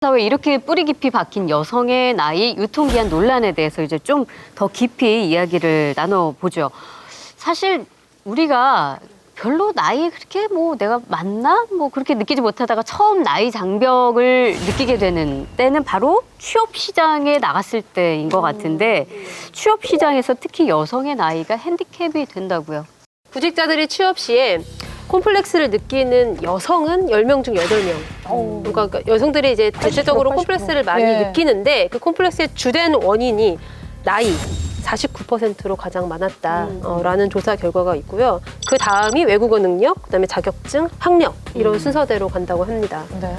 사회에 이렇게 뿌리 깊이 박힌 여성의 나이 유통기한 논란에 대해서 이제 좀 더 깊이 이야기를 나눠보죠. 사실 우리가 별로 나이 그렇게 뭐 내가 많나? 뭐 그렇게 느끼지 못하다가 처음 나이 장벽을 느끼게 되는 때는 바로 취업 시장에 나갔을 때인 것 같은데 취업 시장에서 특히 여성의 나이가 핸디캡이 된다고요. 구직자들이 취업 시에 콤플렉스를 느끼는 여성은 10명 중 8명. 그러니까 여성들이 이제 대체적으로 콤플렉스를 많이 느끼는데 그 콤플렉스의 주된 원인이 나이 49%로 가장 많았다라는 조사 결과가 있고요. 그 다음이 외국어 능력, 그다음에 자격증, 학력 이런 순서대로 간다고 합니다. 네.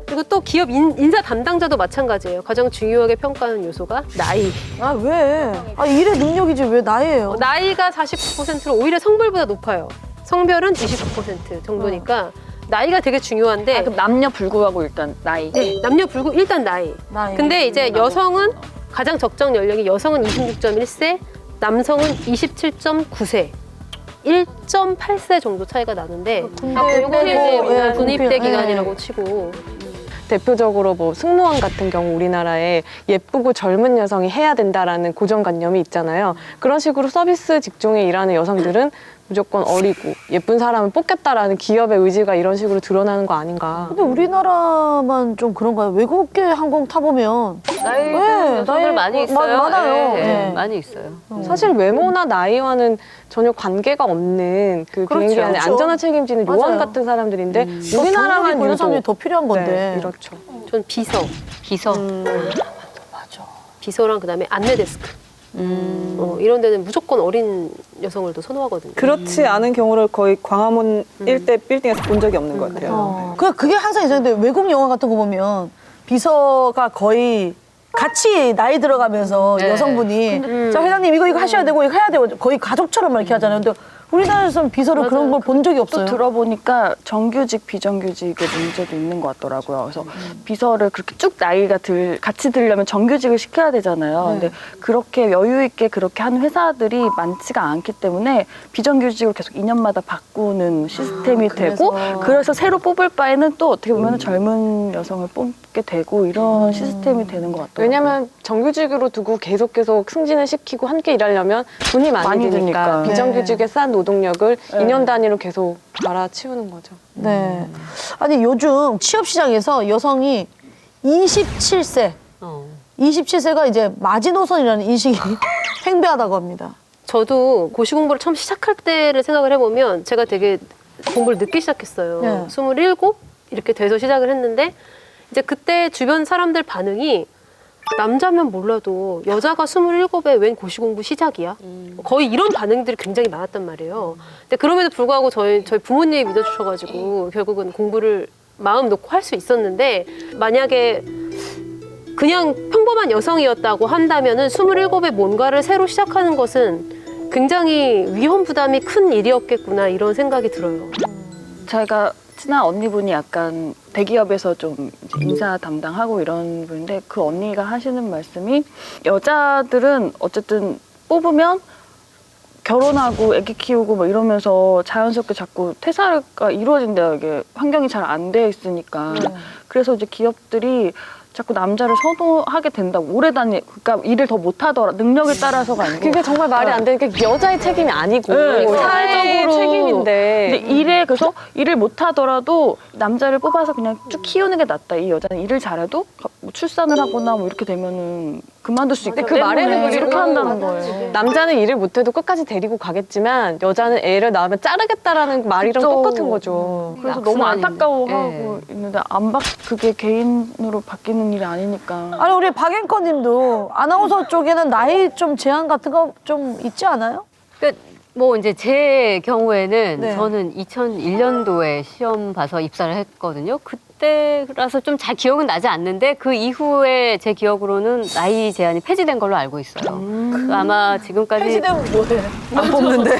그리고 또 기업 인사 담당자도 마찬가지예요. 가장 중요하게 평가하는 요소가 나이. 아, 왜? 아, 일의 능력이지 왜 나이예요? 나이가 49%로 오히려 성별보다 높아요. 성별은 29% 정도니까 나이가 되게 중요한데 그럼 남녀 불구하고 일단 나이. 네, 남녀 불구 일단 나이. 근데 이제 여성은 가장 적정 연령이 여성은 26.1세, 남성은 27.9세. 1.8세 정도 차이가 나는데 이게 군입대 기간이라고 치고 대표적으로 뭐 승무원 같은 경우 우리나라에 예쁘고 젊은 여성이 해야 된다라는 고정관념이 있잖아요. 그런 식으로 서비스 직종에 일하는 여성들은 무조건 어리고 예쁜 사람을 뽑겠다라는 기업의 의지가 이런 식으로 드러나는 거 아닌가. 근데 우리나라만 좀 그런가요? 외국계 항공 타보면 나이 네, 여성들 나이 많이 있어요. 많아요. 네, 네. 많이 있어요. 사실 외모나 나이와는 전혀 관계가 없는 그 비행기 안에 그렇죠. 안전을 책임지는 요원 맞아요. 같은 사람들인데 더 우리나라만 이런 유독 사람이 더 필요한 건데. 네, 이렇죠. 전 비서, 비서. 비서랑 그다음에 안내 데스크 이런 데는 무조건 어린 여성을 더 선호하거든요. 그렇지 않은 경우를 거의 광화문 일대 빌딩에서 본 적이 없는 것 같아요. 그게 항상 있었는데 외국 영화 같은 거 보면 비서가 거의 같이 나이 들어가면서 네. 여성분이 자 회장님 이거 하셔야 되고 이거 해야 되고 거의 가족처럼 이렇게 하잖아요. 근데 우리나라에서는 비서를 그런 걸 본 적이 또 없어요. 들어보니까 정규직, 비정규직의 문제도 있는 것 같더라고요. 그래서 비서를 그렇게 쭉 나이가 같이 들려면 정규직을 시켜야 되잖아요. 근데 그렇게 여유 있게 그렇게 하는 회사들이 많지가 않기 때문에 비정규직으로 계속 2년마다 바꾸는 시스템이 되고 그래서 새로 뽑을 바에는 또 어떻게 보면 젊은 여성을 뽑게 되고 이런 시스템이 되는 것 같더라고요. 왜냐면 정규직으로 두고 계속 승진을 시키고 함께 일하려면 돈이 많이 드니까 드니까. 비정규직에 싼 노동력을 2년 단위로 계속 갈아치우는 거죠. 네. 아니 요즘 취업 시장에서 여성이 27세, 27세가 이제 마지노선이라는 인식이 팽배하다고 합니다. 저도 고시 공부를 처음 시작할 때를 생각을 해보면 제가 되게 공부를 늦게 시작했어요. 네. 27 이렇게 돼서 시작을 했는데 이제 그때 주변 사람들 반응이 남자면 몰라도 여자가 27에 웬 고시 공부 시작이야? 거의 이런 반응들이 굉장히 많았단 말이에요. 근데 그럼에도 불구하고 저희 부모님이 믿어주셔가지고 결국은 공부를 마음 놓고 할 수 있었는데 만약에 그냥 평범한 여성이었다고 한다면은 27에 뭔가를 새로 시작하는 것은 굉장히 위험 부담이 큰 일이었겠구나 이런 생각이 들어요. 제가 친한 언니분이 약간 대기업에서 좀 이제 인사 담당하고 이런 분인데 그 언니가 하시는 말씀이 여자들은 어쨌든 뽑으면 결혼하고 아기 키우고 뭐 이러면서 자연스럽게 자꾸 퇴사가 이루어진대요. 이게 환경이 잘 안 돼 있으니까. 그래서 이제 기업들이 자꾸 남자를 선호하게 된다고 오래 그러니까 일을 더 못하더라 능력에 따라서가 아니고 그게 정말 말이 안 되는 게 여자의 책임이 아니고 사회적으로 책임인데 근데 그래서 일을 못하더라도 남자를 뽑아서 그냥 쭉 키우는 게 낫다. 이 여자는 일을 잘해도 뭐 출산을 하거나 뭐 이렇게 되면은 그만둘 수 있기 그 때문에 말에는 그리고 이렇게 한다는 거예요. 남자는 일을 못해도 끝까지 데리고 가겠지만 여자는 애를 낳으면 자르겠다라는 말이랑 그쵸. 똑같은 거죠. 그래서 너무 악순환인데. 안타까워하고 있는데 그게 개인으로 바뀌는 일이 아니니까. 아니 우리 박앵커님도 아나운서 쪽에는 나이 좀 제한 같은 거 좀 있지 않아요? 그러니까 뭐 이제 제 경우에는 네. 저는 2001년도에 시험 봐서 입사를 했거든요. 그때라서 좀 잘 기억은 나지 않는데 그 이후에 제 기억으로는 나이 제한이 폐지된 걸로 알고 있어요. 아마 지금까지 폐지되면 뭐해? 안 뽑는데.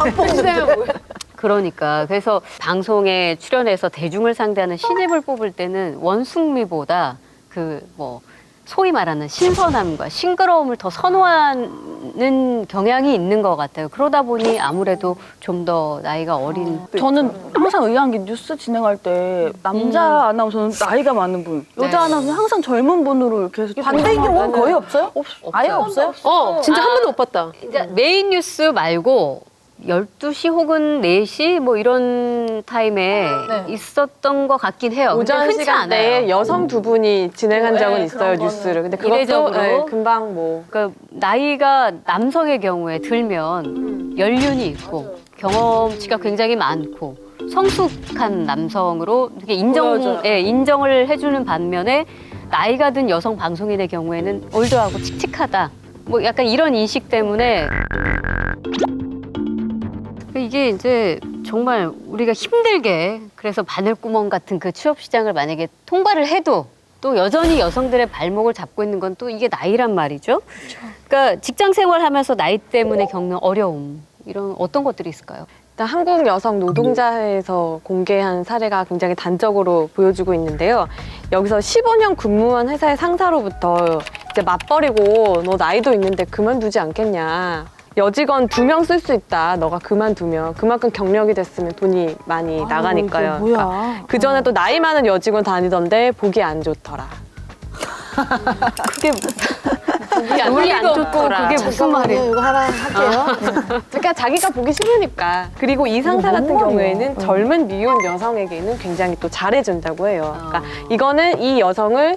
그러니까 그래서 방송에 출연해서 대중을 상대하는 신입을 뽑을 때는 원숭미보다 그 뭐 소위 말하는 신선함과 싱그러움을 더 선호하는 받는 경향이 있는 것 같아요. 그러다 보니 아무래도 좀 더 나이가 어린. 저는 항상 의아한 게 뉴스 진행할 때 남자 아나운서는 나이가 많은 분, 여자 네. 아나운서는 항상 젊은 분으로 계속 반대인 경우는 거의 없어요? 아예 없어요? 진짜 한 번도 못 봤다. 이제 메인 뉴스 말고 12시 혹은 4시 뭐 이런 타임에 있었던 것 같긴 해요. 근데 오전 흔치 시간대에 않아요. 여성 두 분이 진행한 적은 있어요, 뉴스를. 근데 그것도 이례적으로. 금방 뭐 그러니까 나이가 남성의 경우에 들면 연륜이 있고 경험치가 굉장히 많고 성숙한 남성으로 이렇게 인정을 해주는 반면에 나이가 든 여성 방송인의 경우에는 올드하고 칙칙하다. 뭐 약간 이런 인식 때문에 이게 이제 정말 우리가 힘들게 그래서 바늘구멍 같은 그 취업 시장을 만약에 통과를 해도 또 여전히 여성들의 발목을 잡고 있는 건 또 이게 나이란 말이죠. 그러니까 직장 생활하면서 나이 때문에 겪는 어려움 이런 어떤 것들이 있을까요? 일단 한국 여성 노동자회에서 공개한 사례가 굉장히 단적으로 보여주고 있는데요. 여기서 15년 근무한 회사의 상사로부터 이제 맞벌이고 너 나이도 있는데 그만두지 않겠냐. 여직원 2명 쓸 수 있다. 너가 그만두면 그만큼 경력이 됐으면 돈이 많이 나가니까요. 뭐야. 그 전에 또 나이 많은 여직원 다니던데 보기 안 좋더라. 그게 우리 안 좋고 그게 무슨 말이에요? 이거 하나 할게요. 그러니까 자기가 보기 싫으니까. 그리고 이 상사 같은 경우에는 젊은 미혼 여성에게는 굉장히 또 잘해준다고 해요. 그러니까 이거는 이 여성을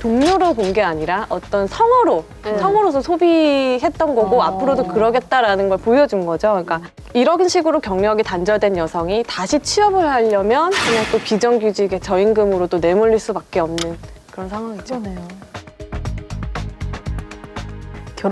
동료로 본 게 아니라 어떤 성으로서 소비했던 거고 앞으로도 그러겠다라는 걸 보여준 거죠. 그러니까 이런 식으로 경력이 단절된 여성이 다시 취업을 하려면 그냥 또 비정규직의 저임금으로 또 내몰릴 수밖에 없는 그런 상황이죠. 그러네요.